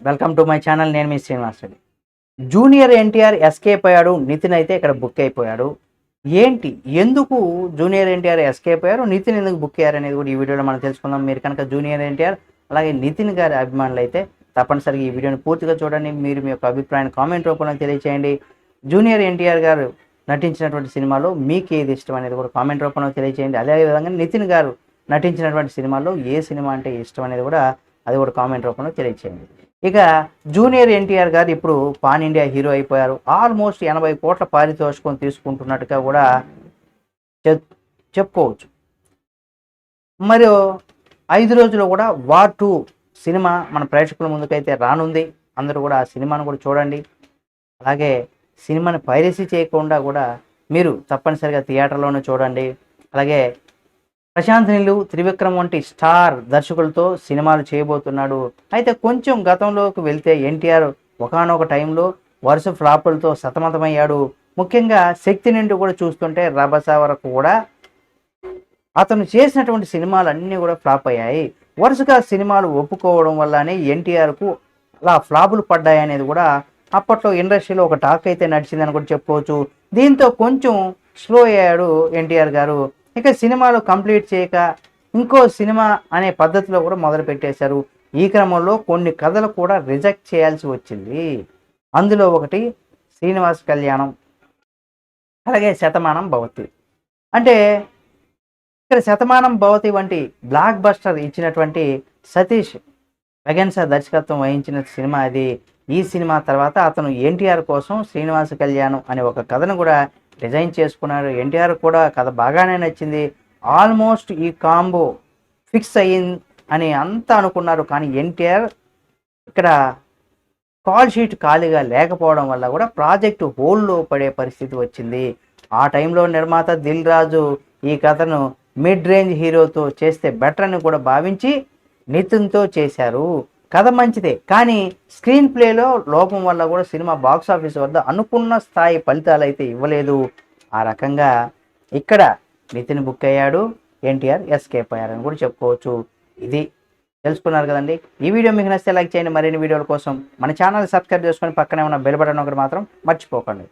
Welcome to my channel. నేను మీ Srinivas Reddy. Junior NTR escape అయ్యాడు, నితిన్ అయితే ఇక్కడ బుక్ అయిపోయాడు. ఏంటి, ఎందుకు జూనియర్ ఎన్టీఆర్ ఎస్కేప్ అయ్యారు, నితిన్ ఎందుకు బుక్ అయ్యారు అనేది కూడా ఈ వీడియోలో మనం తెలుసుకుందాం. మీరు కనుక జూనియర్ ఎన్టీఆర్ అలాగే నితిన్ గారి అభిమానులు అయితే తప్పనిసరిగా ఈ వీడియోని పూర్తిగా చూడండి. మీరు మీ యొక్క అభిప్రాయాన్ని కామెంట్ రూపంలో తెలియచేయండి. జూనియర్ ఎన్టీఆర్ గారు నటించినటువంటి సినిమాలో మీకు ఏది ఇష్టం అనేది కూడా కామెంట్ రూపంలో తెలియచేయండి. అదేవిధంగా నితిన్ గారు నటించినటువంటి సినిమాలో ఏ సినిమా అంటే ఇష్టం అనేది కూడా అది కూడా కామెంట్ రూపంలో తెలియచేయండి. ఇక జూనియర్ ఎన్టీఆర్ గారు ఇప్పుడు పాన్ ఇండియా హీరో అయిపోయారు. ఆల్మోస్ట్ 80 కోట్ల పారితోషికం తీసుకుంటున్నట్టుగా కూడా చెప్పుకోవచ్చు. మరియు 5 రోజుల్లో కూడా వార్ 2 సినిమా మన ప్రేక్షకుల ముందుకైతే రానుంది. అందరూ కూడా ఆ సినిమాను కూడా చూడండి. అలాగే సినిమాని పైరసీ చేయకుండా కూడా మీరు తప్పనిసరిగా థియేటర్లోనే చూడండి. అలాగే ప్రశాంత్ నీళ్ళు, త్రివిక్రమ్ వంటి స్టార్ దర్శకులతో సినిమాలు చేయబోతున్నాడు. అయితే కొంచెం గతంలోకి వెళ్తే ఎన్టీఆర్ ఒకానొక టైంలో వరుస ఫ్లాపులతో సతమతమయ్యాడు. ముఖ్యంగా శక్తి నిండు కూడా చూస్తుంటే రభస వరకు కూడా అతను చేసినటువంటి సినిమాలు అన్నీ కూడా ఫ్లాప్ అయ్యాయి. వరుసగా సినిమాలు ఒప్పుకోవడం వల్లనే ఎన్టీఆర్కు అలా ఫ్లాపులు పడ్డాయి అనేది కూడా అప్పట్లో ఇండస్ట్రీలో ఒక టాక్ అయితే నడిచిందని కూడా చెప్పుకోవచ్చు. దీంతో కొంచెం స్లో అయ్యాడు ఎన్టీఆర్ గారు. ఇక సినిమాలు కంప్లీట్ చేయక ఇంకో సినిమా అనే పద్ధతిలో కూడా మొదలు పెట్టేశారు. ఈ క్రమంలో కొన్ని కథలు కూడా రిజెక్ట్ చేయాల్సి వచ్చింది. అందులో ఒకటి శ్రీనివాస్ కళ్యాణం, అలాగే శతమానం భవతి. అంటే ఇక్కడ శతమానం భవతి వంటి బ్లాక్ బస్టర్ ఇచ్చినటువంటి సతీష్ వెగన్సా దర్శకత్వం వహించిన సినిమా అది. ఈ సినిమా తర్వాత అతను ఎన్టీఆర్ కోసం శ్రీనివాస కళ్యాణం అనే ఒక కథను కూడా డిజైన్ చేసుకున్నారు. ఎన్టీఆర్ కూడా కథ బాగానే నచ్చింది. ఆల్మోస్ట్ ఈ కాంబో ఫిక్స్ అయ్యింది అని అంతా అనుకున్నారు. కానీ ఎన్టీఆర్ ఇక్కడ కాల్ షీట్ ఖాళీగా లేకపోవడం వల్ల కూడా ప్రాజెక్టు హోల్డ్లో పడే పరిస్థితి వచ్చింది. ఆ టైంలో నిర్మాత దిల్ రాజు ఈ కథను మిడ్ రేంజ్ హీరోతో చేస్తే బెటర్ అని కూడా భావించి నితిన్తో చేశారు. కథ మంచిదే, కానీ స్క్రీన్ ప్లేలో లోపం వల్ల కూడా సినిమా బాక్సాఫీస్ వద్ద అనుకున్న స్థాయి ఫలితాలు అయితే ఇవ్వలేదు. ఆ రకంగా ఇక్కడ నితిన్ బుక్ అయ్యాడు, ఎన్టీఆర్ ఎస్కేప్ అయ్యారని కూడా చెప్పుకోవచ్చు. ఇది తెలుసుకున్నారు కదండి. ఈ వీడియో మీకు నచ్చితే లైక్ చేయండి. మరిన్ని వీడియోల కోసం మన ఛానల్ సబ్స్క్రైబ్ చేసుకొని పక్కనే ఉన్న బెల్ బటన్ ఒకటి మాత్రం మర్చిపోకండి.